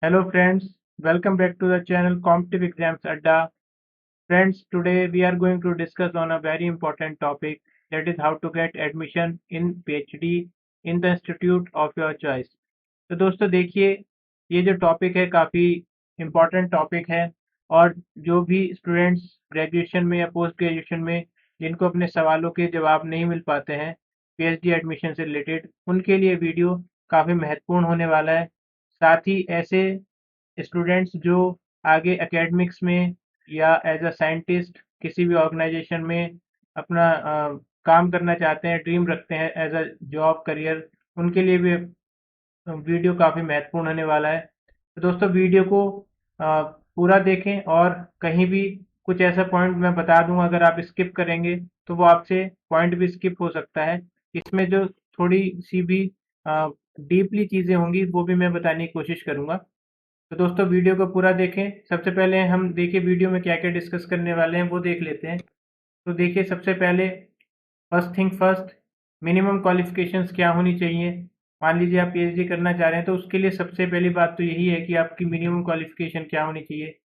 Hello friends, welcome back to the channel Competitive Exams Adda. Friends, today we are going to discuss on a very important topic, that is how to get admission in PhD in the institute of your choice. तो दोस्तों देखिए, ये जो topic है काफ़ी important topic है और जो भी स्टूडेंट्स ग्रेजुएशन में या पोस्ट ग्रेजुएशन में जिनको अपने सवालों के जवाब नहीं मिल पाते हैं पीएचडी एडमिशन से रिलेटेड, उनके लिए वीडियो काफ़ी महत्वपूर्ण होने वाला है। साथ ही ऐसे स्टूडेंट्स जो आगे एकेडमिक्स में या एज अ साइंटिस्ट किसी भी ऑर्गेनाइजेशन में अपना काम करना चाहते हैं, ड्रीम रखते हैं एज अ जॉब करियर, उनके लिए भी वीडियो काफ़ी महत्वपूर्ण होने वाला है। तो दोस्तों वीडियो को पूरा देखें और कहीं भी कुछ ऐसा पॉइंट मैं बता दूंगा, अगर आप स्किप करेंगे तो वो आपसे पॉइंट भी स्किप हो सकता है। इसमें जो थोड़ी सी भी डीपली चीज़ें होंगी वो भी मैं बताने की कोशिश करूंगा। तो दोस्तों वीडियो को पूरा देखें। सबसे पहले हम देखिए वीडियो में क्या क्या डिस्कस करने वाले हैं वो देख लेते हैं। तो देखिए सबसे पहले first thing first, minimum qualifications क्या होनी चाहिए। मान लीजिए आप पीएचडी करना चाह रहे हैं तो उसके लिए सबसे पहली बात तो यही है कि आपकी मिनिमम क्वालिफिकेशन क्या होनी चाहिए।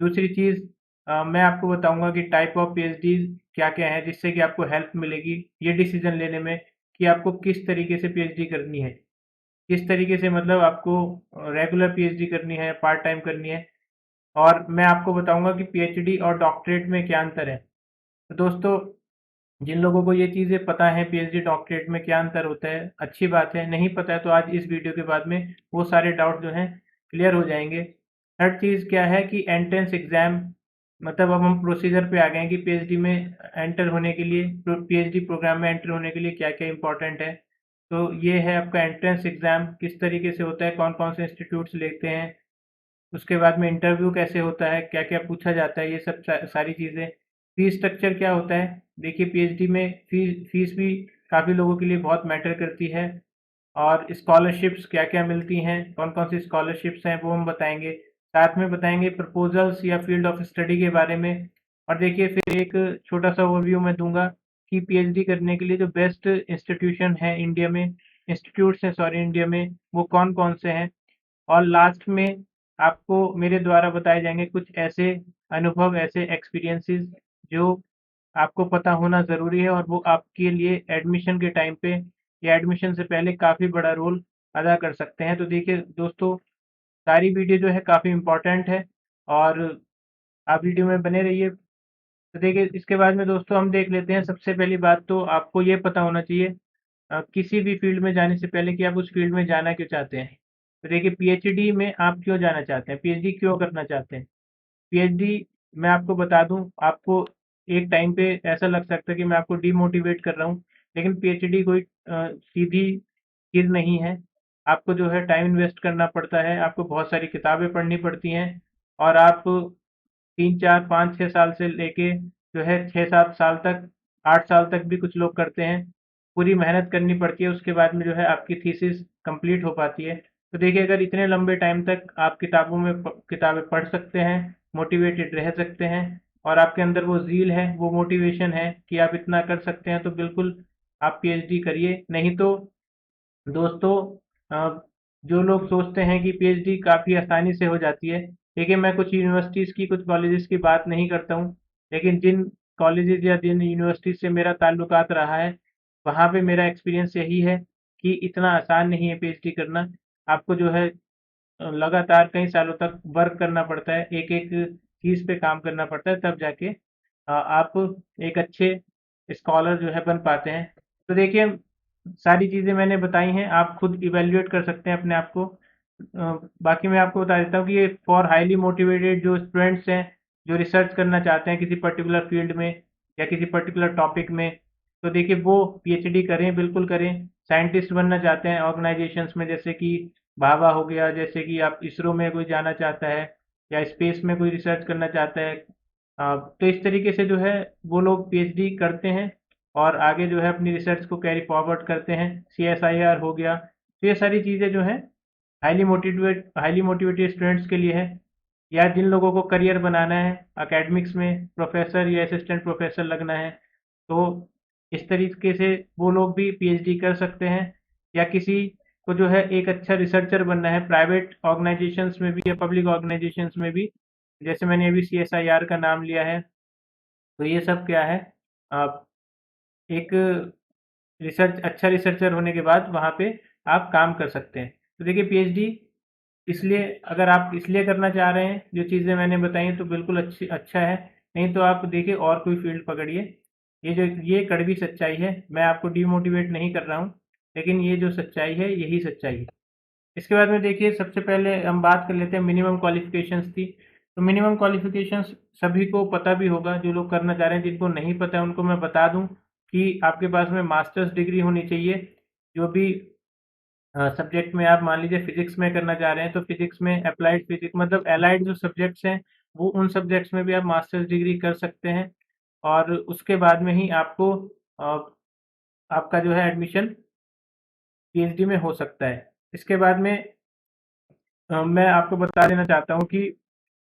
दूसरी चीज़, मैं आपको बताऊंगा कि टाइप ऑफ पीएचडी क्या क्या है, जिससे कि आपको हेल्प मिलेगी ये डिसीजन लेने में कि आपको किस तरीके से पीएचडी करनी है। किस तरीके से मतलब आपको रेगुलर पीएचडी करनी है, पार्ट टाइम करनी है। और मैं आपको बताऊंगा कि पीएचडी और डॉक्टरेट में क्या अंतर है। तो दोस्तों जिन लोगों को ये चीज़ें पता है पीएचडी डॉक्टरेट में क्या अंतर होता है, अच्छी बात है। नहीं पता है तो आज इस वीडियो के बाद में वो सारे डाउट जो हैं क्लियर हो जाएंगे। थर्ड चीज़ क्या है कि एंट्रेंस एग्ज़ाम, मतलब अब हम प्रोसीजर पे आ गए हैं कि पीएचडी में एंटर होने के लिए, पीएचडी प्रोग्राम में एंटर होने के लिए क्या क्या इंपॉर्टेंट है। तो ये है आपका एंट्रेंस एग्ज़ाम किस तरीके से होता है, कौन कौन से इंस्टीट्यूट्स लेते हैं, उसके बाद में इंटरव्यू कैसे होता है, क्या क्या पूछा जाता है, ये सब सारी चीज़ें। फीस स्ट्रक्चर क्या होता है, देखिए पीएचडी में फीस भी काफ़ी लोगों के लिए बहुत मैटर करती है। और स्कॉलरशिप्स क्या क्या मिलती हैं, कौन कौन सी स्कॉलरशिप्स हैं वो हम बताएंगे। साथ में बताएंगे प्रपोजल्स या फील्ड ऑफ स्टडी के बारे में। और देखिए फिर एक छोटा सा ओवरव्यू मैं दूंगा कि पीएचडी करने के लिए जो बेस्ट इंस्टीट्यूशन है इंडिया में, इंस्टीट्यूट्स हैं सॉरी इंडिया में, वो कौन कौन से हैं। और लास्ट में आपको मेरे द्वारा बताए जाएंगे कुछ ऐसे अनुभव, ऐसे एक्सपीरियंसेस जो आपको पता होना ज़रूरी है और वो आपके लिए एडमिशन के टाइम पे या एडमिशन से पहले काफ़ी बड़ा रोल अदा कर सकते हैं। तो देखिए दोस्तों, सारी वीडियो जो है काफ़ी इम्पोर्टेंट है और आप वीडियो में बने रहिए। तो देखिए इसके बाद में दोस्तों हम देख लेते हैं। सबसे पहली बात तो आपको ये पता होना चाहिए किसी भी फील्ड में जाने से पहले कि आप उस फील्ड में जाना क्यों चाहते हैं। तो देखिए पीएचडी में आप क्यों जाना चाहते हैं, पीएचडी क्यों करना चाहते हैं। पीएचडी, मैं आपको बता दूं, आपको एक टाइम पे ऐसा लग सकता है कि मैं आपको डीमोटिवेट कर रहा हूं, लेकिन पीएचडी कोई सीधी चीज़ नहीं है। आपको जो है टाइम इन्वेस्ट करना पड़ता है, आपको बहुत सारी किताबें पढ़नी पड़ती हैं और आप 3 4 5 6 साल से लेके जो है 6 7 साल तक, 8 साल तक भी कुछ लोग करते हैं। पूरी मेहनत करनी पड़ती है, उसके बाद में जो है आपकी थीसिस कंप्लीट हो पाती है। तो देखिए अगर इतने लंबे टाइम तक आप किताबों में किताबें पढ़ सकते हैं, मोटिवेटेड रह सकते हैं और आपके अंदर वो ज़ील है, वो मोटिवेशन है कि आप इतना कर सकते हैं, तो बिल्कुल आप पीएचडी करिए। नहीं तो दोस्तों, जो लोग सोचते हैं कि पीएचडी काफ़ी आसानी से हो जाती है, देखिए मैं कुछ यूनिवर्सिटीज़ की, कुछ कॉलेजेस की बात नहीं करता हूँ, लेकिन जिन कॉलेजेस या जिन यूनिवर्सिटीज़ से मेरा ताल्लुकात रहा है, वहाँ पे मेरा एक्सपीरियंस यही है कि इतना आसान नहीं है पीएचडी करना। आपको जो है लगातार कई सालों तक वर्क करना पड़ता है, एक एक चीज़ पे काम करना पड़ता है, तब जाके आप एक अच्छे स्कॉलर जो है बन पाते हैं। तो देखिए सारी चीज़ें मैंने बताई हैं, आप खुद इवेल्युएट कर सकते हैं अपने आप को। बाकी मैं आपको बता देता हूँ कि ये फॉर हाईली मोटिवेटेड जो स्टूडेंट्स हैं, जो रिसर्च करना चाहते हैं किसी पर्टिकुलर फील्ड में या किसी पर्टिकुलर टॉपिक में, तो देखिए वो पीएचडी करें, बिल्कुल करें। साइंटिस्ट बनना चाहते हैं ऑर्गेनाइजेशंस में, जैसे कि भाभा हो गया, जैसे कि आप इसरो में कोई जाना चाहता है या स्पेस में कोई रिसर्च करना चाहता है, तो इस तरीके से जो है वो लोग पीएचडी करते हैं और आगे जो है अपनी रिसर्च को कैरी फॉरवर्ड करते हैं। सीएसआईआर हो गया, तो ये सारी चीज़ें जो है हाईली मोटिवेटेड स्टूडेंट्स के लिए है, या जिन लोगों को करियर बनाना है एकेडमिक्स में, प्रोफेसर या असिस्टेंट प्रोफेसर लगना है, तो इस तरीके से वो लोग भी पीएचडी कर सकते हैं। या किसी को जो है एक अच्छा रिसर्चर बनना है, प्राइवेट ऑर्गेनाइजेशंस में भी या पब्लिक ऑर्गेनाइजेशंस में भी। जैसे मैंने अभी CSIR का नाम लिया है, तो ये सब क्या है, आप एक अच्छा रिसर्चर होने के बाद वहाँ पे आप काम कर सकते हैं। तो देखिए PhD इसलिए, अगर आप इसलिए करना चाह रहे हैं जो चीज़ें मैंने बताई हैं, तो बिल्कुल अच्छा है। नहीं तो आप देखिए और कोई फील्ड पकड़िए। ये कड़वी सच्चाई है, मैं आपको डिमोटिवेट नहीं कर रहा हूँ, लेकिन ये जो सच्चाई है यही सच्चाई है। इसके बाद में देखिए, सबसे पहले हम बात कर लेते हैं मिनिमम क्वालिफिकेशंस की। तो मिनिमम क्वालिफिकेशंस सभी को पता भी होगा, जो लोग करना चाह रहे हैं। जिनको नहीं पता है उनको मैं बता दूं कि आपके पास में मास्टर्स डिग्री होनी चाहिए। जो भी सब्जेक्ट में, आप मान लीजिए फिजिक्स में करना चाह रहे हैं, तो फिजिक्स में अप्लाइड फिजिक्स मतलब एलाइड जो सब्जेक्ट्स हैं, वो उन सब्जेक्ट्स में भी आप मास्टर्स डिग्री कर सकते हैं। और उसके बाद में ही आपको आपका जो है एडमिशन PhD में हो सकता है। इसके बाद में मैं आपको बता देना चाहता हूँ कि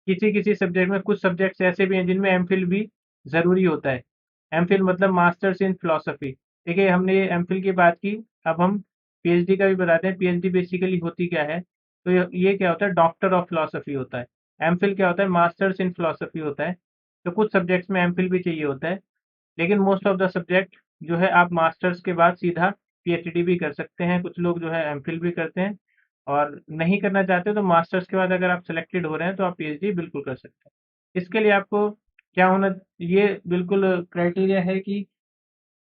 किसी-किसी सब्जेक्ट में, कुछ सब्जेक्ट्स ऐसे भी हैं जिनमें एमफिल भी ज़रूरी होता है। एमफिल मतलब मास्टर्स इन फिलॉसफी। देखिए, हमने ये एमफिल की बात की, अब हम पीएचडी का भी बताते हैं। पीएचडी बेसिकली होती क्या है? तो ये क्या होता है? डॉक्टर ऑफ फिलॉसफी होता है। एमफिल क्या होता है? मास्टर्स इन फिलॉसफी होता है। तो कुछ सब्जेक्ट्स में एमफिल भी चाहिए होता है, लेकिन मोस्ट ऑफ द सब्जेक्ट जो है, आप मास्टर्स के बाद सीधा पीएचडी भी कर सकते हैं। कुछ लोग जो है एमफिल भी करते हैं, और नहीं करना चाहते तो मास्टर्स के बाद अगर आप सेलेक्टेड हो रहे हैं तो आप पीएचडी बिल्कुल कर सकते हैं। इसके लिए आपको क्या होना, ये बिल्कुल क्राइटेरिया है कि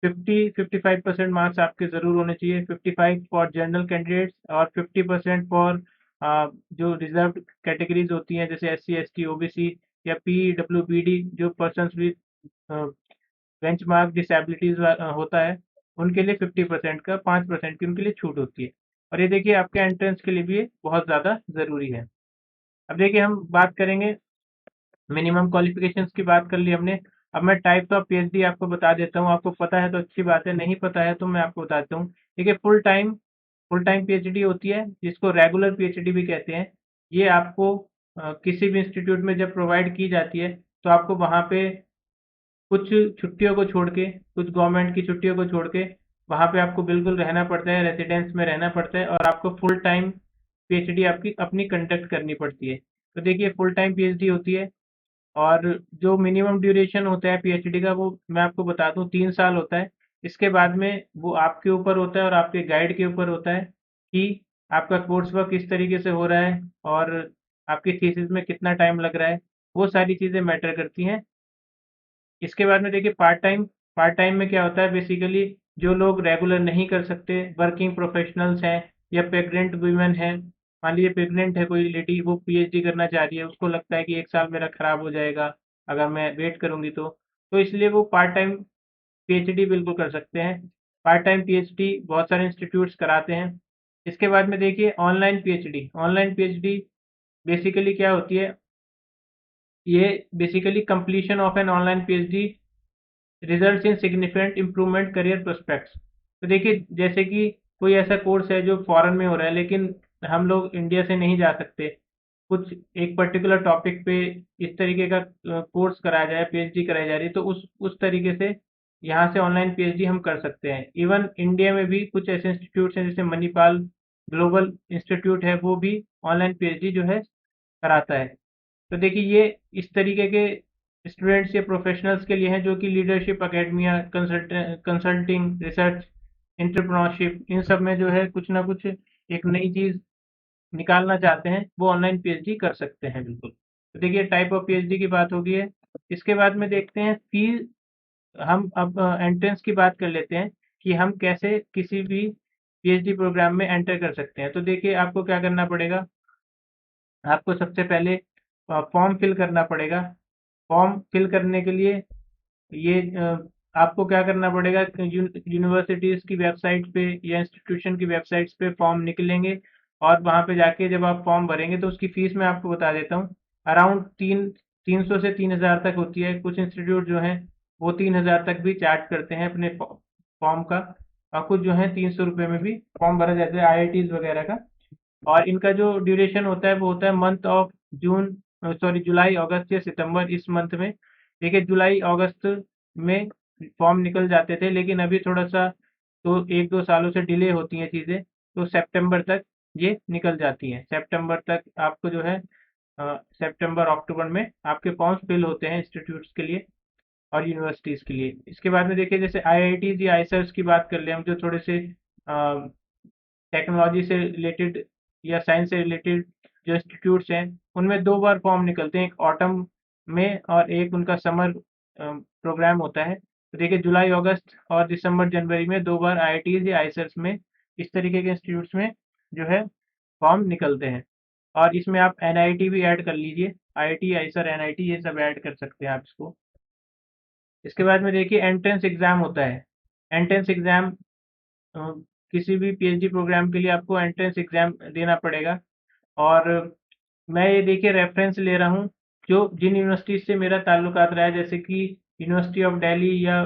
50-55% मार्क्स आपके ज़रूर होने चाहिए। 55 फॉर जनरल कैंडिडेट्स और 50% फॉर जो रिजर्व्ड कैटेगरीज होती हैं, जैसे SC ST OBC या PWBD, जो पर्सन्स विद बेंचमार्क डिसेबिलिटीज होता है, उनके लिए 50% का 5% की उनके लिए छूट होती है। और ये देखिए, आपके एंट्रेंस के लिए भी ये बहुत ज़्यादा ज़रूरी है। अब देखिए, हम बात करेंगे मिनिमम क्वालिफिकेशंस की। बात कर ली हमने। अब मैं टाइप्स ऑफ पीएचडी आपको बता देता हूँ। आपको पता है तो अच्छी बात है, नहीं पता है तो मैं आपको बताता हूँ। देखिए, फुल टाइम पीएचडी होती है, जिसको रेगुलर पीएचडी भी कहते हैं। ये आपको किसी भी इंस्टीट्यूट में जब प्रोवाइड की जाती है, तो आपको वहाँ पे कुछ छुट्टियों को छोड़ के, कुछ गवर्नमेंट की छुट्टियों को छोड़ के, वहाँ पे आपको बिल्कुल रहना पड़ता है, रेसिडेंस में रहना पड़ता है, और आपको फुल टाइम पीएचडी आपकी अपनी कंडक्ट करनी पड़ती है। तो देखिए, फुल टाइम पीएचडी होती है, और जो मिनिमम ड्यूरेशन होता है पीएचडी का, वो मैं आपको बता दूं 3 साल होता है। इसके बाद में वो आपके ऊपर होता है और आपके गाइड के ऊपर होता है कि आपका कोर्स वर्क किस तरीके से हो रहा है, और आपकी थीसिस में कितना टाइम लग रहा है। वो सारी चीज़ें मैटर करती हैं। इसके बाद में देखिए, पार्ट टाइम में क्या होता है बेसिकली, जो लोग रेगुलर नहीं कर सकते, वर्किंग प्रोफेशनल्स हैं या प्रेग्नेंट वुमेन हैं। मान लीजिए प्रेग्नेंट है कोई लेडी, वो पीएचडी करना चाह रही है, उसको लगता है कि 1 साल मेरा खराब हो जाएगा अगर मैं वेट करूंगी तो इसलिए वो पार्ट टाइम पीएचडी बिल्कुल कर सकते हैं। पार्ट टाइम पीएचडी बहुत सारे इंस्टीट्यूट्स कराते हैं। इसके बाद में देखिए, ऑनलाइन पीएचडी बेसिकली क्या होती है? ये basically completion of an online PhD results in significant improvement career prospects. तो देखिए, जैसे कि कोई ऐसा कोर्स है जो फॉरेन में हो रहा है, लेकिन हम लोग इंडिया से नहीं जा सकते। कुछ एक पर्टिकुलर टॉपिक पे इस तरीके का कोर्स कराया जाए, पीएचडी कराई जा रही है, तो उस तरीके से यहाँ से ऑनलाइन पीएचडी हम कर सकते हैं। इवन इंडिया में भी कुछ ऐसे इंस्टीट्यूट्स हैं, जैसे मणिपाल ग्लोबल इंस्टीट्यूट है, वो भी ऑनलाइन पीएचडी जो है कराता है। तो देखिए, ये इस तरीके के स्टूडेंट्स या प्रोफेशनल्स के लिए हैं, जो कि leadership academia, consulting, research, entrepreneurship, इन सब में जो है कुछ ना कुछ एक नई चीज़ निकालना चाहते हैं, वो ऑनलाइन पीएचडी कर सकते हैं बिल्कुल। तो देखिए, टाइप ऑफ पीएचडी की बात हो गई है। इसके बाद में देखते हैं फीस। हम अब एंट्रेंस की बात कर लेते हैं कि हम कैसे किसी भी पीएचडी प्रोग्राम में एंटर कर सकते हैं। तो देखिए, आपको क्या करना पड़ेगा? आपको सबसे पहले फॉर्म फिल करना पड़ेगा। फॉर्म फिल करने के लिए ये आपको क्या करना पड़ेगा? यूनिवर्सिटीज़ की वेबसाइट पे या इंस्टीट्यूशन की वेबसाइट्स पे फॉर्म निकलेंगे, और वहाँ पे जाके जब आप फॉर्म भरेंगे, तो उसकी फ़ीस मैं आपको बता देता हूँ। अराउंड 300 से 3000 तक होती है। कुछ इंस्टीट्यूट जो हैं, वो 3000 तक भी चार्ज करते हैं अपने फॉर्म का, और कुछ जो है 300 रुपये में भी फॉर्म भरा जाता है, आईआईटीज़ वगैरह का। और इनका जो ड्यूरेशन होता है, वो होता है मंथ ऑफ जुलाई, अगस्त या सितंबर, इस मंथ में। देखिए, जुलाई अगस्त में फॉर्म निकल जाते थे, लेकिन अभी थोड़ा सा, तो 1-2 सालों से डिले होती हैं चीज़ें। तो सितंबर तक ये निकल जाती हैं। सितंबर तक आपको जो है सितंबर अक्टूबर में आपके फॉर्म्स फिल होते हैं इंस्टीट्यूट्स के लिए और यूनिवर्सिटीज़ के लिए। इसके बाद में देखिए जैसे आईआईटीज़ या आईसर्स की बात कर लें हम, जो थोड़े से टेक्नोलॉजी से रिलेटेड या साइंस से रिलेटेड जो इंस्टीट्यूट्स हैं, उनमें 2 बार फॉर्म निकलते हैं, एक ऑटम में और एक उनका समर प्रोग्राम होता है। तो देखिए जुलाई, अगस्त और दिसंबर, जनवरी में 2 बार आईआईटीज़ या आईसर्स में इस तरीके के इंस्टीट्यूट्स में जो है फॉर्म निकलते हैं। और इसमें आप एनआईटी भी ऐड कर लीजिए, आईआईटी, आईसर, एनआईटी ये सब ऐड कर सकते हैं आप इसको। इसके बाद में देखिए एंट्रेंस एग्ज़ाम होता है। एंट्रेंस एग्ज़ाम अ, किसी भी पीएचडी प्रोग्राम के लिए आपको एंट्रेंस एग्ज़ाम देना पड़ेगा। और मैं ये देखिए रेफ़रेंस ले रहा हूँ, जो जिन यूनिवर्सिटीज़ से मेरा ताल्लुकात रहा है, जैसे कि यूनिवर्सिटी ऑफ दिल्ली या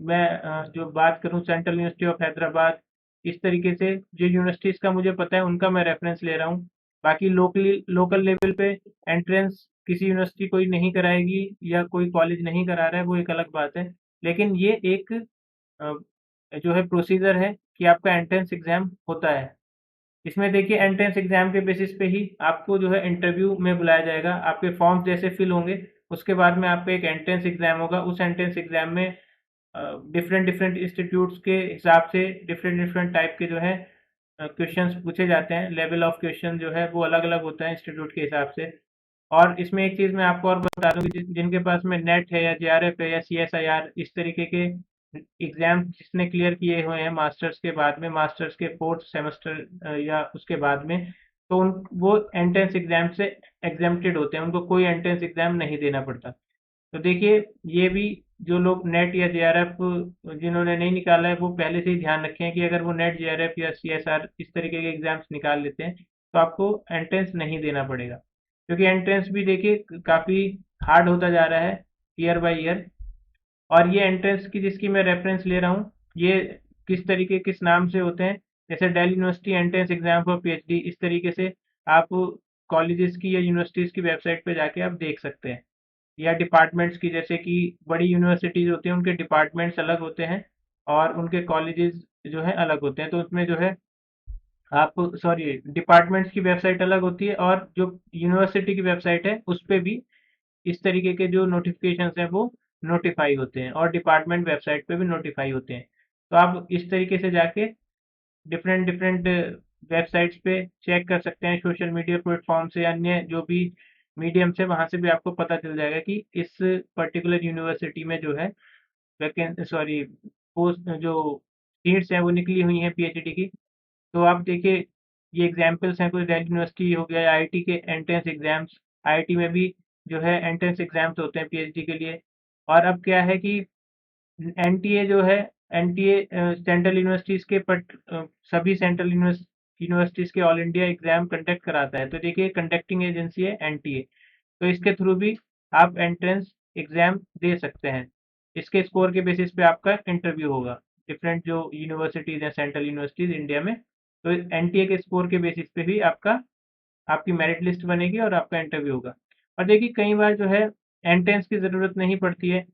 मैं जो बात करूँ सेंट्रल यूनिवर्सिटी ऑफ हैदराबाद, इस तरीके से जो यूनिवर्सिटीज़ का मुझे पता है उनका मैं रेफ़रेंस ले रहा हूँ। बाकी लोकल लेवल पे एंट्रेंस किसी यूनिवर्सिटी कोई नहीं कराएगी या कोई कॉलेज नहीं करा रहा है, वो एक अलग बात है। लेकिन ये एक अ, जो है प्रोसीजर है कि आपका एंट्रेंस एग्ज़ाम होता है। इसमें देखिए एंट्रेंस एग्ज़ाम के बेसिस पे ही आपको जो है इंटरव्यू में बुलाया जाएगा। आपके फॉर्म्स जैसे फिल होंगे, उसके बाद में आपका एक एंट्रेंस एग्ज़ाम होगा। उस एंट्रेंस एग्ज़ाम में डिफरेंट डिफरेंट इंस्टीट्यूट्स के हिसाब से डिफरेंट डिफरेंट टाइप के जो है क्वेश्चंस पूछे जाते हैं। लेवल ऑफ क्वेश्चन जो है वो अलग-अलग होता है इंस्टीट्यूट के हिसाब से। और इसमें एक चीज़ मैं आपको और बता दूँ कि जिनके पास में नेट है या जेआरएफ है या सीएसआईआर, इस तरीके के एग्ज़ाम जिसने क्लियर किए हुए हैं मास्टर्स के बाद में, मास्टर्स के 4th सेमेस्टर या उसके बाद में, तो उन वो एंट्रेंस एग्ज़ाम से एग्ज़ेम्प्टेड होते हैं, उनको कोई एंट्रेंस एग्ज़ाम नहीं देना पड़ता। तो देखिए ये भी जो लोग नेट या जेआरएफ जिन्होंने नहीं निकाला है, वो पहले से ही ध्यान रखें कि अगर वो नेट, जेआरएफ या सीएसआर इस तरीके के एग्ज़ाम्स निकाल लेते हैं, तो आपको एंट्रेंस नहीं देना पड़ेगा। क्योंकि एंट्रेंस भी देखिए काफ़ी हार्ड होता जा रहा है ईयर बाय ईयर। और ये एंट्रेंस की जिसकी मैं रेफरेंस ले रहा हूँ, ये किस नाम से होते हैं, जैसे Delhi university entrance exam for PhD, इस तरीके से आप कॉलेजेस की या यूनिवर्सिटीज़ की वेबसाइट पे जाके आप देख सकते हैं। या डिपार्टमेंट्स की, जैसे कि बड़ी यूनिवर्सिटीज़ होती हैं उनके डिपार्टमेंट्स अलग होते हैं और उनके कॉलेजेस जो हैं अलग होते हैं, तो उसमें जो है आप सॉरी डिपार्टमेंट्स की वेबसाइट अलग होती है और जो यूनिवर्सिटी की वेबसाइट है उस पे भी इस तरीके के जो नोटिफिकेशंस हैं वो नोटिफाई होते हैं और डिपार्टमेंट वेबसाइट पे भी नोटिफाई होते हैं। तो आप इस तरीके से जाके डिफरेंट डिफरेंट वेबसाइट्स पे चेक कर सकते हैं, सोशल मीडिया प्लेटफॉर्म से, अन्य जो भी मीडियम से, वहाँ से भी आपको पता चल जाएगा कि इस पर्टिकुलर यूनिवर्सिटी में जो है वैकें सॉरी पोस्ट जो सीट्स हैं वो निकली हुई हैं पीएचडी की। तो आप देखिए ये एग्जांपल्स हैं, कोई दिल्ली यूनिवर्सिटी हो गया, आईआईटी के एंट्रेंस एग्जाम्स, आईआईटी में भी जो है एंट्रेंस एग्जाम्स होते हैं पीएचडी के लिए। और अब क्या है कि एनटीए जो है, एनटीए सेंट्रल यूनिवर्सिटीज़ के सभी सेंट्रल यूनिवर्सिटीज़ के ऑल इंडिया एग्जाम कंडक्ट कराता है। तो देखिए कंडक्टिंग एजेंसी है एनटीए, तो इसके थ्रू भी आप एंट्रेंस एग्जाम दे सकते हैं। इसके स्कोर के बेसिस पे आपका इंटरव्यू होगा डिफरेंट जो यूनिवर्सिटीज़ हैं, सेंट्रल यूनिवर्सिटीज़ इंडिया में। तो एनटीए के स्कोर के बेसिस पे भी आपकी मेरिट लिस्ट बनेगी और आपका इंटरव्यू होगा। और देखिए कई बार जो है एंट्रेंस की ज़रूरत नहीं पड़ती है,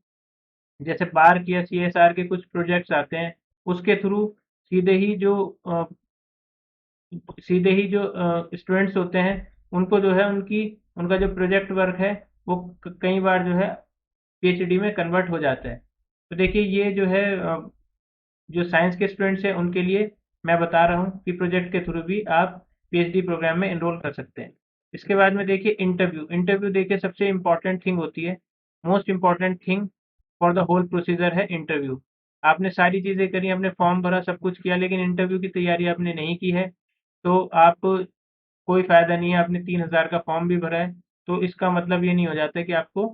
जैसे पार्क या सीएसआर के कुछ प्रोजेक्ट्स आते हैं, उसके थ्रू सीधे ही जो अ, सीधे ही जो स्टूडेंट्स होते हैं, उनको जो है उनका जो प्रोजेक्ट वर्क है वो कई बार जो है पीएचडी में कन्वर्ट हो जाता है। तो देखिए ये जो है जो साइंस के स्टूडेंट्स हैं उनके लिए मैं बता रहा हूँ कि प्रोजेक्ट के थ्रू भी आप पीएचडी प्रोग्राम में एनरोल कर सकते हैं। इसके बाद में देखिए इंटरव्यू, इंटरव्यू देखिए सबसे इम्पोर्टेंट थिंग होती है, most important thing for the whole procedure है इंटरव्यू। आपने सारी चीज़ें करी, आपने फॉर्म भरा, सब कुछ किया, लेकिन इंटरव्यू की तैयारी आपने नहीं की है, तो आप कोई फ़ायदा नहीं है। आपने 3000 का फॉर्म भी भरा है, तो इसका मतलब ये नहीं हो जाता कि आपको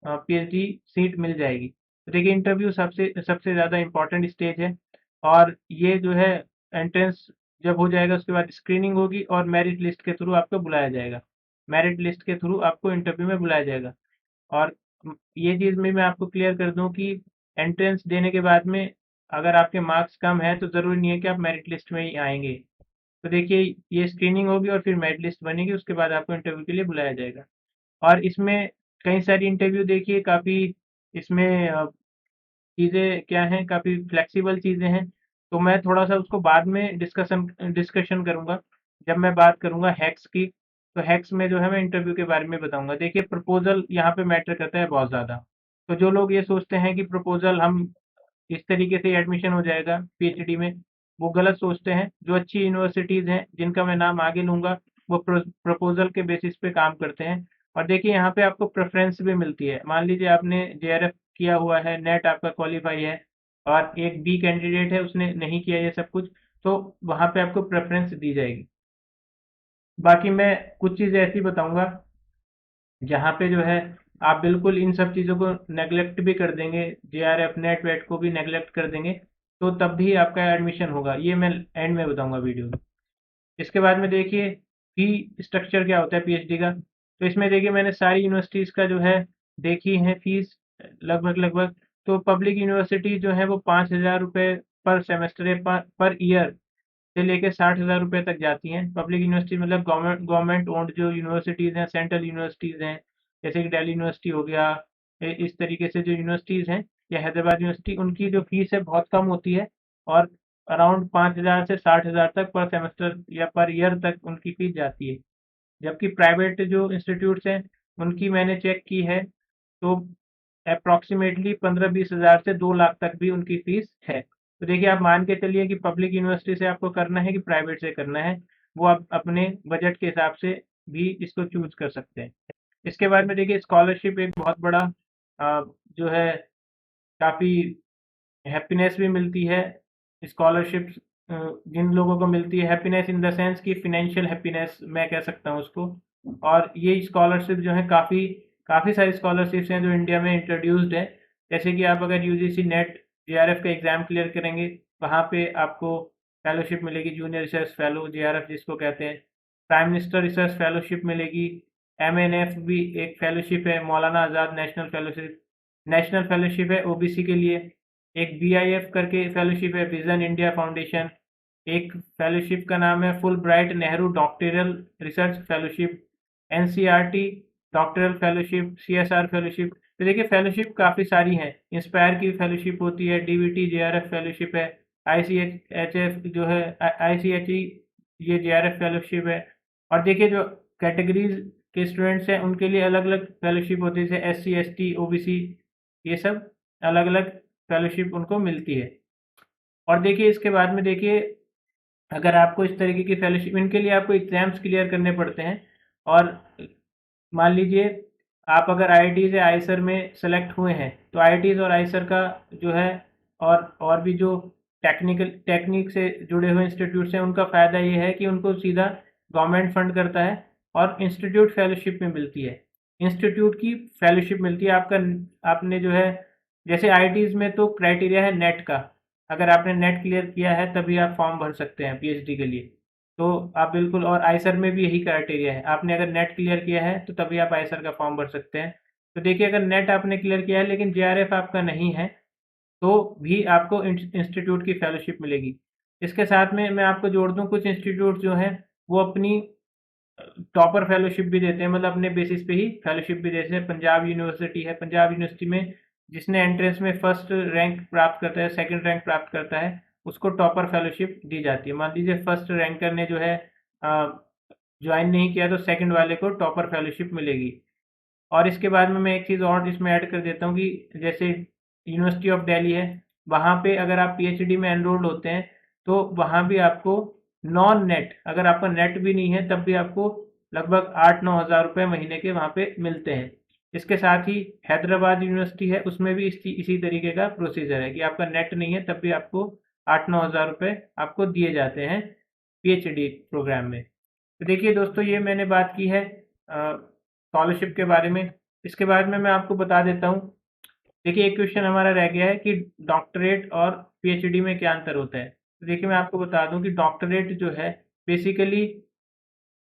पीएचडी सीट मिल जाएगी। तो देखिए इंटरव्यू सबसे सबसे ज़्यादा इम्पोर्टेंट स्टेज है और ये जो है एंट्रेंस जब हो जाएगा उसके बाद स्क्रीनिंग होगी और मेरिट लिस्ट के थ्रू आपको बुलाया जाएगा। मेरिट लिस्ट के थ्रू आपको इंटरव्यू में बुलाया जाएगा। और ये चीज़ में मैं आपको क्लियर कर दूँ कि एंट्रेंस देने के बाद में अगर आपके मार्क्स कम हैं तो ज़रूरी नहीं है कि आप मेरिट लिस्ट में ही आएँगे। तो देखिए ये स्क्रीनिंग होगी और फिर मेरिट लिस्ट बनेगी, उसके बाद आपको इंटरव्यू के लिए बुलाया जाएगा। और इसमें कई सारी इंटरव्यू देखिए काफ़ी इसमें चीज़ें क्या हैं, काफ़ी फ्लेक्सिबल चीज़ें हैं। तो मैं थोड़ा सा उसको बाद में डिस्कशन करूंगा जब मैं बात करूंगा हैक्स की। तो हैक्स में जो है मैं इंटरव्यू के बारे में बताऊंगा। देखिए प्रपोजल यहाँ पे मैटर करता है बहुत ज़्यादा। तो जो लोग ये सोचते हैं कि प्रपोजल हम इस तरीके से एडमिशन हो जाएगा पीएचडी में, वो गलत सोचते हैं। जो अच्छी यूनिवर्सिटीज़ हैं जिनका मैं नाम आगे लूँगा, वो प्रपोजल के बेसिस पे काम करते हैं। और देखिए यहाँ पे आपको प्रेफरेंस भी मिलती है। मान लीजिए आपने जेआरएफ किया हुआ है, नेट आपका क्वालिफाई है, और एक बी कैंडिडेट है उसने नहीं किया ये सब कुछ, तो वहाँ पे आपको प्रेफरेंस दी जाएगी। बाकी मैं कुछ चीज़ें ऐसी बताऊंगा जहाँ पे जो है आप बिल्कुल इन सब चीज़ों को नेगलेक्ट भी कर देंगे, जेआरएफ नेट वेट को भी नेगलेक्ट कर देंगे, तो तब भी आपका एडमिशन होगा। ये मैं एंड में बताऊंगा वीडियो में। इसके बाद में देखिए फी स्ट्रक्चर क्या होता है पीएचडी का। तो इसमें देखिए मैंने सारी यूनिवर्सिटीज़ का जो है देखी है फीस लगभग लगभग। तो पब्लिक यूनिवर्सिटी जो है वो 5,000 रुपये पर सेमेस्टर है, पर ईयर से लेके 60,000 रुपये तक जाती हैं। पब्लिक यूनिवर्सिटी मतलब गवर्नमेंट ओन्ड जो यूनिवर्सिटीज़ हैं, सेंट्रल यूनिवर्सिटीज़ हैं, जैसे कि दिल्ली यूनिवर्सिटी हो गया, इस तरीके से जो यूनिवर्सिटीज़ हैं, या हैदराबाद यूनिवर्सिटी, उनकी जो फीस है बहुत कम होती है। और अराउंड 5,000 से 60,000 तक पर सेमेस्टर या पर ईयर तक उनकी फीस जाती है। जबकि प्राइवेट जो इंस्टीट्यूट्स हैं उनकी मैंने चेक की है, तो अप्रॉक्सीमेटली 15-20 हज़ार से 2 लाख तक भी उनकी फीस है। तो देखिए आप मान के चलिए कि पब्लिक यूनिवर्सिटी से आपको करना है कि प्राइवेट से करना है, वो आप अपने बजट के हिसाब से भी इसको चूज कर सकते हैं। इसके बाद में देखिए स्कॉलरशिप एक बहुत बड़ा जो है काफ़ी हैप्पीनेस भी मिलती है। स्कॉलरशिप जिन लोगों को मिलती है, हैप्पीनेस इन द सेंस कि फिनेंशियल हैप्पीनेस मैं कह सकता हूँ उसको। और ये स्कॉलरशिप जो है काफ़ी काफ़ी सारी स्कॉलरशिप्स हैं जो इंडिया में इंट्रोड्यूस्ड है। जैसे कि आप अगर यूजीसी नेट जेआरएफ का एग्ज़ाम क्लियर करेंगे, वहाँ पे आपको फेलोशिप मिलेगी, जूनियर रिसर्च फेलो जेआरएफ जिसको कहते हैं। प्राइम मिनिस्टर रिसर्च फेलोशिप मिलेगी। एमएनएफ भी एक फेलोशिप है, मौलाना आज़ाद नेशनल फेलोशिप है ओबीसी के लिए। एक बीआईएफ करके फेलोशिप है, विजन इंडिया फाउंडेशन। एक फेलोशिप का नाम है full bright Nehru doctoral research fellowship. NCERT doctoral fellowship, CSR fellowship. तो देखिए फेलोशिप काफ़ी सारी हैं। इंस्पायर की फेलोशिप होती है, डीवीटी जेआरएफ फेलोशिप है, आईसीएचएफ जो है आईसीएचई ये जेआरएफ फेलोशिप है। और देखिए जो कैटेगरीज के स्टूडेंट्स हैं उनके लिए अलग अलग फेलोशिप होती है, जैसे एससी एसटी ओबीसी, ये सब अलग अलग फेलोशिप उनको मिलती है। और देखिए इसके बाद में देखिए अगर आपको इस तरीके की फेलोशिप, इनके लिए आपको एग्जाम्स क्लियर करने पड़ते हैं। और मान लीजिए आप अगर आईआईटीज़ या आईसर में सेलेक्ट हुए हैं, तो आईआईटीज़ और आईसर का जो है और भी जो टेक्निक से जुड़े हुए इंस्टीट्यूट्स हैं उनका फ़ायदा ये है कि उनको सीधा गवर्नमेंट फंड करता है और इंस्टीट्यूट फेलोशिप में मिलती है। इंस्टीट्यूट की फेलोशिप मिलती है। आपने जो है जैसे आईआईटीज़ में तो क्राइटेरिया है नेट का। अगर आपने नेट क्लियर किया है तभी आप फॉर्म भर सकते हैं पीएचडी के लिए। तो आप बिल्कुल, और आईसर में भी यही क्राइटेरिया है, आपने अगर नेट क्लियर किया है तो तभी आप आईसर का फॉर्म भर सकते हैं। तो देखिए अगर नेट आपने क्लियर किया है लेकिन जेआरएफ आपका नहीं है, तो भी आपको इंस्टीट्यूट की फेलोशिप मिलेगी। इसके साथ में मैं आपको जोड़ दूं, कुछ इंस्टीट्यूट जो हैं वो अपनी टॉपर फेलोशिप भी देते हैं, मतलब अपने बेसिस पे ही फेलोशिप भी देते हैं। पंजाब यूनिवर्सिटी है, पंजाब यूनिवर्सिटी में जिसने एंट्रेंस में फर्स्ट रैंक प्राप्त करता है, सेकंड रैंक प्राप्त करता है, उसको टॉपर फेलोशिप दी जाती है। मान लीजिए फर्स्ट रैंकर ने जो है ज्वाइन नहीं किया, तो सेकंड वाले को टॉपर फेलोशिप मिलेगी। और इसके बाद में मैं एक चीज़ और इसमें ऐड कर देता हूँ कि जैसे यूनिवर्सिटी ऑफ दिल्ली है, वहाँ पे अगर आप पीएचडी में एनरोल्ड होते हैं तो वहाँ भी आपको नॉन नेट, अगर आपका नेट भी नहीं है तब भी आपको लगभग 8-9 हज़ार रुपये महीने के वहाँ पे मिलते हैं। इसके साथ ही हैदराबाद यूनिवर्सिटी है, उसमें भी इसी तरीके का प्रोसीजर है कि आपका नेट नहीं है तब भी आपको 8-9 हज़ार रुपये आपको दिए जाते हैं पीएचडी प्रोग्राम में। तो देखिए दोस्तों ये मैंने बात की है स्कॉलरशिप के बारे में। इसके बाद में मैं आपको बता देता हूँ। देखिए एक क्वेश्चन हमारा रह गया है कि डॉक्टरेट और पीएचडी में क्या अंतर होता है। तो देखिए मैं आपको बता दूं कि डॉक्टरेट जो है बेसिकली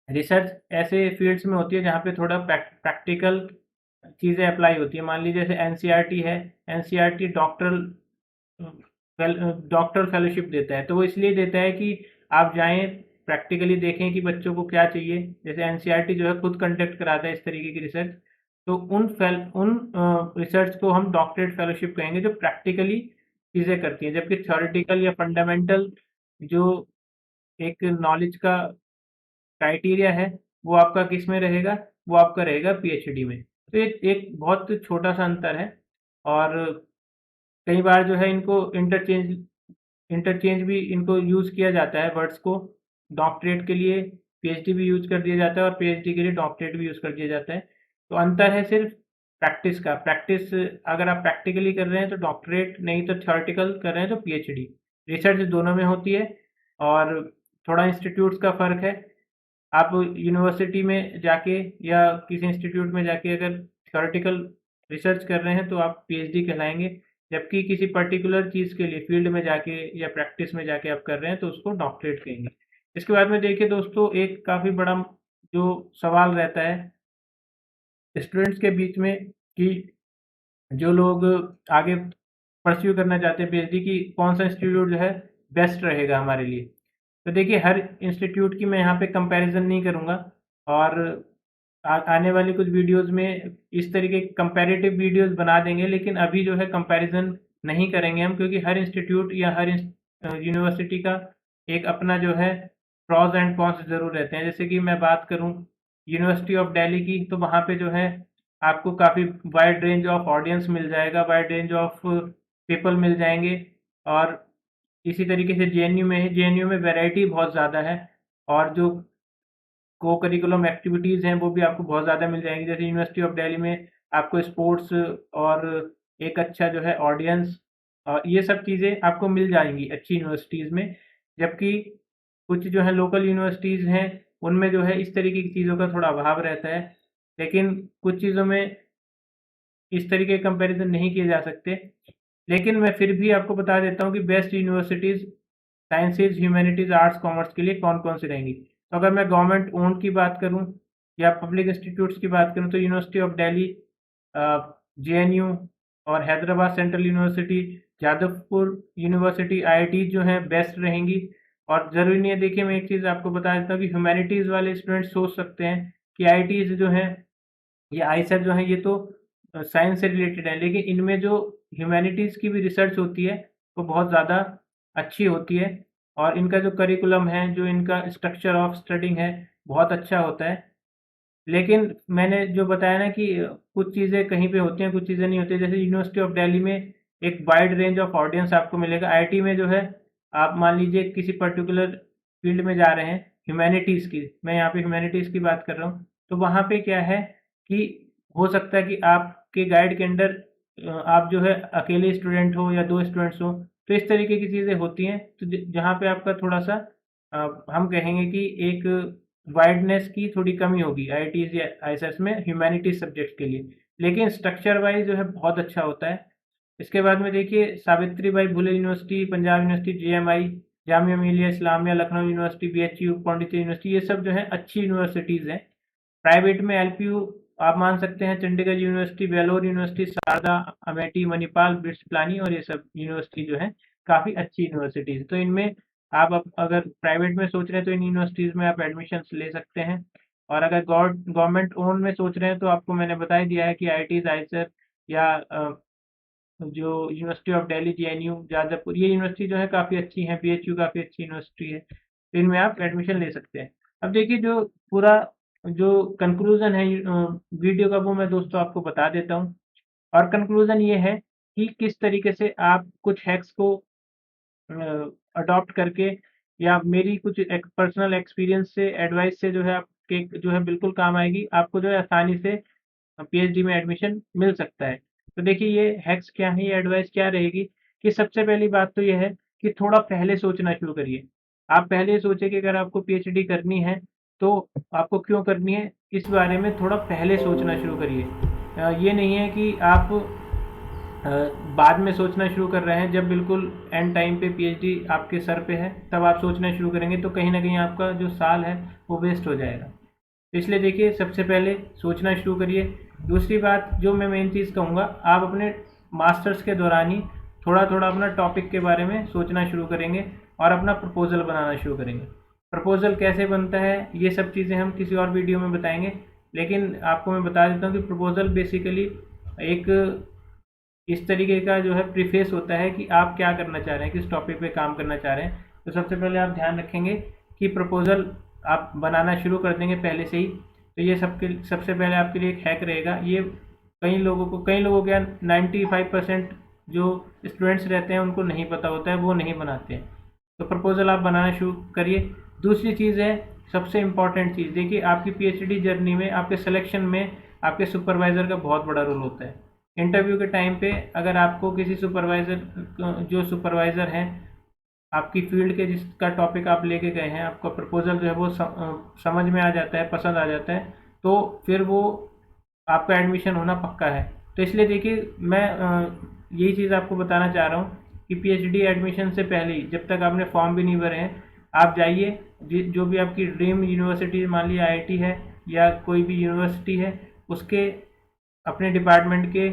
रिसर्च ऐसे फील्ड्स में होती है जहाँ पे थोड़ा प्रैक्टिकल चीज़ें अप्लाई होती है। मान लीजिए जैसे एनसीईआरटी है, एनसीईआरटी डॉक्टर फेलोशिप देता है, तो वो इसलिए देता है कि आप जाएं प्रैक्टिकली देखें कि बच्चों को क्या चाहिए। जैसे एनसीईआरटी जो है खुद कंडक्ट कराता है इस तरीके की रिसर्च, तो उन रिसर्च को हम डॉक्टरेट फेलोशिप कहेंगे जो प्रैक्टिकली चीज़ें करती हैं, जबकि थ्योरेटिकल या फंडामेंटल जो एक नॉलेज का क्राइटेरिया है वो आपका किस में रहेगा, वो आपका रहेगा पीएचडी में। तो एक एक बहुत छोटा सा अंतर है। और कई बार जो है इनको इंटरचेंज इंटरचेंज भी इनको यूज़ किया जाता है वर्ड्स को। डॉक्टरेट के लिए पीएचडी भी यूज़ कर दिया जाता है और पीएचडी के लिए डॉक्टरेट भी यूज़ कर दिया जाता है। तो अंतर है सिर्फ प्रैक्टिस का। प्रैक्टिस अगर आप प्रैक्टिकली कर रहे हैं तो डॉक्टरेट, नहीं तो थ्योरेटिकल कर रहे हैं तो पीएचडी। रिसर्च दोनों में होती है और थोड़ा इंस्टीट्यूट्स का फ़र्क है। आप यूनिवर्सिटी में जाके या किसी इंस्टीट्यूट में जाके अगर थ्योरेटिकल रिसर्च कर रहे हैं तो आप पीएचडी कहलाएँगे, जबकि किसी पर्टिकुलर चीज़ के लिए फील्ड में जाके या प्रैक्टिस में जाके आप कर रहे हैं तो उसको डॉक्टरेट कहेंगे। इसके बाद में देखिए दोस्तों, एक काफ़ी बड़ा जो सवाल रहता है स्टूडेंट्स के बीच में कि जो लोग आगे परस्यू करना चाहते हैं पीएचडी की, कौन सा इंस्टीट्यूट जो है बेस्ट रहेगा हमारे लिए। तो देखिए हर इंस्टीट्यूट की मैं यहाँ पे कंपैरिजन नहीं करूँगा और आने वाली कुछ वीडियोस में इस तरीके की कंपैरेटिव वीडियोस बना देंगे, लेकिन अभी जो है कंपैरिजन नहीं करेंगे हम, क्योंकि हर इंस्टीट्यूट या हर यूनिवर्सिटी का एक अपना जो है प्रॉज एंड कॉन्स ज़रूर रहते हैं। जैसे कि मैं बात करूँ यूनिवर्सिटी ऑफ दिल्ली की, तो वहाँ पे जो है आपको काफ़ी वाइड रेंज ऑफ ऑडियंस मिल जाएगा, वाइड रेंज ऑफ पीपल मिल जाएंगे। और इसी तरीके से जेएनयू में है, जेएनयू में वैरायटी बहुत ज़्यादा है और जो को करिकुलम एक्टिविटीज़ हैं वो भी आपको बहुत ज़्यादा मिल जाएंगी। जैसे यूनिवर्सिटी ऑफ दिल्ली में आपको स्पोर्ट्स और एक अच्छा जो है ऑडियंस, ये सब चीज़ें आपको मिल जाएंगी अच्छी यूनिवर्सिटीज़ में। जबकि कुछ जो है लोकल यूनिवर्सिटीज़ हैं उनमें जो है इस तरीके की चीज़ों का थोड़ा अभाव रहता है, लेकिन कुछ चीज़ों में इस तरीके के कंपैरिजन नहीं किए जा सकते। लेकिन मैं फिर भी आपको बता देता हूँ कि best universities sciences, humanities, arts, commerce के लिए कौन-कौन सी रहेंगी। तो अगर मैं गवर्नमेंट ओन्ड की बात करूँ या पब्लिक इंस्टीट्यूट्स की बात करूँ तो यूनिवर्सिटी ऑफ दिल्ली, जेएनयू और Hyderabad central university, Jadavpur university, IIT जो हैं बेस्ट रहेंगी। और ज़रूरी नहीं है, देखिए मैं एक चीज़ आपको बता देता हूँ कि ह्यूमैनिटीज़ वाले स्टूडेंट सोच सकते हैं कि आईआईटीज़ जो हैं या आईसेट जो है ये तो साइंस से रिलेटेड है, लेकिन इनमें जो ह्यूमैनिटीज़ की भी रिसर्च होती है वो बहुत ज़्यादा अच्छी होती है और इनका जो करिकुलम है, जो इनका स्ट्रक्चर ऑफ स्टडिंग है, बहुत अच्छा होता है। लेकिन मैंने जो बताया ना कि कुछ चीज़ें कहीं पे होती हैं, कुछ चीज़ें नहीं होती। जैसे यूनिवर्सिटी ऑफ दिल्ली में एक वाइड रेंज ऑफ ऑडियंस आपको मिलेगा। आईआईटी में जो है आप मान लीजिए किसी पर्टिकुलर फील्ड में जा रहे हैं, ह्यूमैनिटीज़ की, मैं यहाँ पे ह्यूमैनिटीज़ की बात कर रहा हूँ, तो वहाँ पे क्या है कि हो सकता है कि आपके गाइड के अंडर आप जो है अकेले स्टूडेंट हो या 2 स्टूडेंट्स हो, तो इस तरीके की चीज़ें होती हैं। तो जहाँ पे आपका थोड़ा-सा हम कहेंगे कि एक वाइडनेस की थोड़ी कमी होगी आईआईटीज़ या आईएसएस में ह्यूमैनिटीज़ सब्जेक्ट के लिए, लेकिन स्ट्रक्चर वाइज़ जो है बहुत अच्छा होता है। इसके बाद में देखिए Savitribai Phule university, Punjab university, JMI, Jamia Millia Islamia, Lucknow university, BHU, Pondicherry university, ये सब जो है अच्छी यूनिवर्सिटीज़ हैं। प्राइवेट में एलपीयू आप मान सकते हैं, Chandigarh university, Vellore university, Sharda, Amethi, Manipal, BITS Pilani, और ये सब यूनिवर्सिटी जो है काफ़ी अच्छी यूनिवर्सिटीज़। तो इनमें आप अगर प्राइवेट में सोच रहे हैं तो इन यूनिवर्सिटीज़ में आप एडमिशन्स ले सकते हैं। और अगर गवर्नमेंट ओन में सोच रहे हैं तो आपको मैंने बता ही दिया है कि आईआईटीज़, आईएसएफ या जो university of Delhi, JNU, Jadavpur, ये यूनिवर्सिटी जो है काफ़ी अच्छी हैं। बीएचयू काफ़ी अच्छी यूनिवर्सिटी है, तो इनमें आप एडमिशन ले सकते हैं। अब देखिए जो पूरा जो कंक्लूजन है वीडियो का, वो मैं दोस्तों आपको बता देता हूँ। और कंक्लूजन ये है कि किस तरीके से आप कुछ हैक्स को अडॉप्ट करके या मेरी कुछ एक पर्सनल एक्सपीरियंस से, एडवाइस से जो है आपके जो है बिल्कुल काम आएगी। आपको जो है आसानी से पीएचडी में एडमिशन मिल सकता है। तो देखिए ये हैक्स क्या है, ये एडवाइस क्या रहेगी कि सबसे पहली बात तो ये है कि थोड़ा पहले सोचना शुरू करिए। आप पहले सोचें कि अगर आपको पीएचडी करनी है तो आपको क्यों करनी है, इस बारे में थोड़ा पहले सोचना शुरू करिए। ये नहीं है कि आप अ, बाद में सोचना शुरू कर रहे हैं, जब बिल्कुल एंड टाइम पे पीएचडी आपके सर पे है तब आप सोचना शुरू करेंगे, तो कहीं न कहीं आपका जो साल है वो वेस्ट हो जाएगा। इसलिए देखिए सबसे पहले सोचना शुरू करिए। दूसरी बात जो मैं मेन चीज़ कहूँगा, आप अपने मास्टर्स के दौरान ही थोड़ा-थोड़ा अपना टॉपिक के बारे में सोचना शुरू करेंगे और अपना प्रपोज़ल बनाना शुरू करेंगे। प्रपोज़ल कैसे बनता है ये सब चीज़ें हम किसी और वीडियो में बताएँगे, लेकिन आपको मैं बता देता हूँ कि प्रपोज़ल बेसिकली एक इस तरीके का जो है प्रीफेस होता है कि आप क्या करना चाह रहे हैं, किस टॉपिक पे काम करना चाह रहे हैं। तो सबसे पहले आप ध्यान रखेंगे कि प्रपोजल आप बनाना शुरू कर देंगे पहले से ही। तो ये सबसे पहले आपके लिए एक हैक रहेगा। ये कई लोगों के 95% जो स्टूडेंट्स रहते हैं उनको नहीं पता होता है, वो नहीं बनाते हैं। तो प्रपोजल आप बनाना शुरू करिए। दूसरी चीज़ है, सबसे इम्पॉर्टेंट चीज़, देखिए आपकी पीएचडी जर्नी में, आपके सिलेक्शन में आपके सुपरवाइज़र का बहुत बड़ा रोल होता है। इंटरव्यू के टाइम पे अगर आपको किसी जो सुपरवाइज़र हैं आपकी फील्ड के, जिसका टॉपिक आप लेके गए हैं, आपका प्रपोजल जो है वो समझ में आ जाता है, पसंद आ जाता है, तो फिर वो आपका एडमिशन होना पक्का है। तो इसलिए देखिए मैं यही चीज़ आपको बताना चाह रहा हूँ कि पीएचडी एडमिशन से पहले ही, जब तक आपने फॉर्म भी नहीं भरे हैं, आप जाइए, जो भी आपकी ड्रीम यूनिवर्सिटी, मान लीजिए आईआईटी है या कोई भी यूनिवर्सिटी है, उसके अपने डिपार्टमेंट के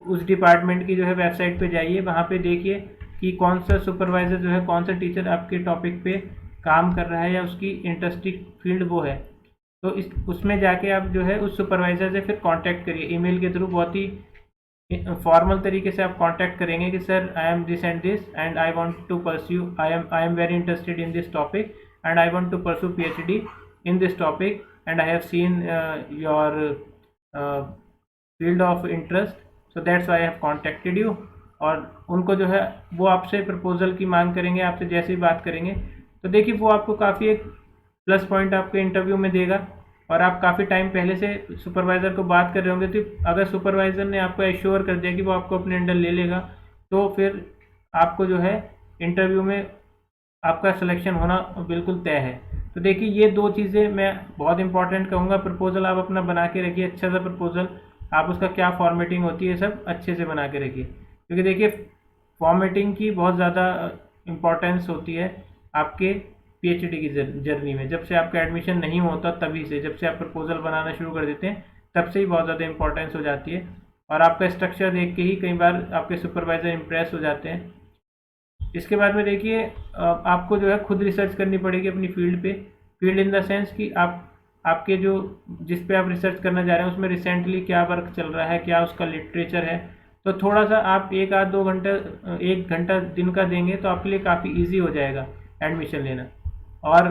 उस डिपार्टमेंट की जो है वेबसाइट पे जाइए, वहाँ पे देखिए कि कौन सा सुपरवाइज़र जो है, कौन सा टीचर आपके टॉपिक पे काम कर रहा है या उसकी इंटरेस्टिंग फील्ड वो है। तो उसमें जाके आप जो है उस सुपरवाइज़र से फिर कांटेक्ट करिए ईमेल के थ्रू। बहुत ही फॉर्मल तरीके से आप कांटेक्ट करेंगे कि sir I am this and this and I want to pursue, I am very interested in this topic and I want to pursue PhD in this topic and I have seen your field of interest, so that's why I have contacted you. और उनको जो है वो आपसे proposal की मांग करेंगे, आपसे जैसे ही बात करेंगे। तो देखिए वो आपको काफ़ी एक प्लस पॉइंट आपके इंटरव्यू में देगा। और आप काफ़ी टाइम पहले से सुपरवाइज़र को बात कर रहे होंगे, तो अगर सुपरवाइज़र ने आपको एश्योर कर दिया कि वो आपको अपने अंडर ले लेगा, तो फिर आपको जो है इंटरव्यू में आपका सिलेक्शन होना बिल्कुल तय है। तो देखिए ये दो चीज़ें मैं बहुत इंपॉर्टेंट कहूँगा। प्रपोजल आप अपना बना के रखिए, अच्छा सा प्रपोजल, आप उसका क्या फॉर्मेटिंग होती है सब अच्छे से बना के रखिए, क्योंकि देखिए फॉर्मेटिंग की बहुत ज़्यादा इम्पोर्टेंस होती है आपके पीएचडी की जर्नी में। जब से आपका एडमिशन नहीं होता तभी से, जब से आप प्रपोजल बनाना शुरू कर देते हैं तब से ही बहुत ज़्यादा इंपॉर्टेंस हो जाती है। और आपका स्ट्रक्चर देख के ही कई बार आपके सुपरवाइज़र इम्प्रेस हो जाते हैं। इसके बाद में देखिए आपको जो है खुद रिसर्च करनी पड़ेगी अपनी फील्ड पे। फील्ड इन द सेंस कि आपके जो जिस पे आप रिसर्च करना जा रहे हैं उसमें रिसेंटली क्या वर्क चल रहा है, क्या उसका लिटरेचर है। तो थोड़ा सा आप 1 घंटा दिन का देंगे तो आपके लिए काफ़ी ईजी हो जाएगा एडमिशन लेना। और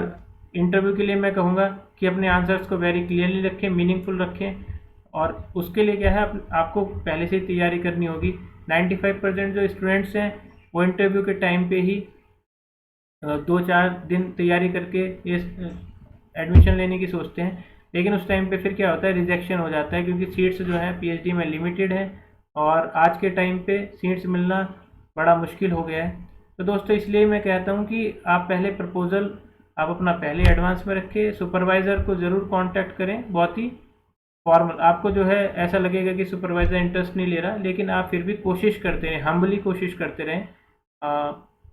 इंटरव्यू के लिए मैं कहूँगा कि अपने आंसर्स को वेरी क्लियरली रखें, मीनिंगफुल रखें। और उसके लिए क्या है, आपको पहले से ही तैयारी करनी होगी। 95% जो स्टूडेंट्स हैं वो इंटरव्यू के टाइम पे ही 2-4 दिन तैयारी करके इस एडमिशन लेने की सोचते हैं, लेकिन उस टाइम पे फिर क्या होता है, रिजेक्शन हो जाता है, क्योंकि सीट्स जो हैं पीएचडी में लिमिटेड है और आज के टाइम पे सीट्स मिलना बड़ा मुश्किल हो गया है। तो दोस्तों इसलिए मैं कहता हूँ कि आप पहले प्रपोज़ल आप अपना पहले एडवांस में रखें, सुपरवाइज़र को ज़रूर कांटेक्ट करें, बहुत ही फॉर्मल। आपको जो है ऐसा लगेगा कि सुपरवाइज़र इंटरेस्ट नहीं ले रहा, लेकिन आप फिर भी कोशिश करते रहें, हम्बली कोशिश करते रहें,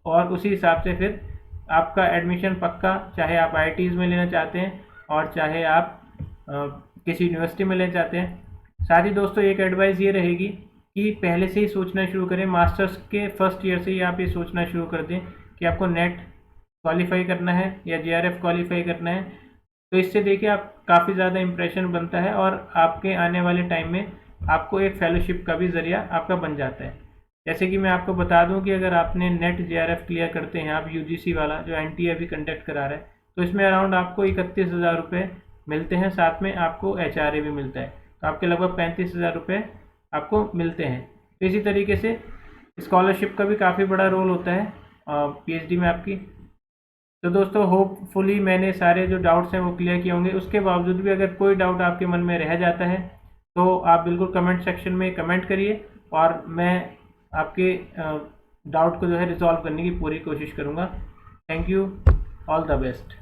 और उसी हिसाब से फिर आपका एडमिशन पक्का, चाहे आप आईआईटीज़ में लेना चाहते हैं और चाहे आप किसी यूनिवर्सिटी में लेना चाहते हैं। साथ ही दोस्तों एक एडवाइस ये रहेगी कि पहले से ही सोचना शुरू करें, मास्टर्स के फर्स्ट ईयर से ही आप ये सोचना शुरू कर दें कि आपको नेट क्वालिफाई करना है या जेआरएफ क्वालिफाई करना है। तो इससे देखिए आप काफ़ी ज़्यादा इम्प्रेशन बनता है और आपके आने वाले टाइम में आपको एक फेलोशिप का भी ज़रिया आपका बन जाता है। जैसे कि मैं आपको बता दूं कि अगर आपने नेट जेआरएफ क्लियर करते हैं आप, यूजीसी वाला जो एनटीए अभी कंडक्ट करा रहा है, तो इसमें अराउंड आपको 31,000 रुपये मिलते हैं, साथ में आपको एचआरए भी मिलता है, तो आपके लगभग 35,000 रुपये आपको मिलते हैं। तो इसी तरीके से स्कॉलरशिप का भी काफ़ी बड़ा रोल होता है पीएचडी में आपकी। तो दोस्तों होपफुली मैंने सारे जो डाउट्स हैं वो क्लियर किए होंगे। उसके बावजूद भी अगर कोई डाउट आपके मन में रह जाता है तो आप बिल्कुल कमेंट सेक्शन में कमेंट करिए और मैं आपके डाउट को जो है रिजॉल्व करने की पूरी कोशिश करूँगा। Thank you, all the best.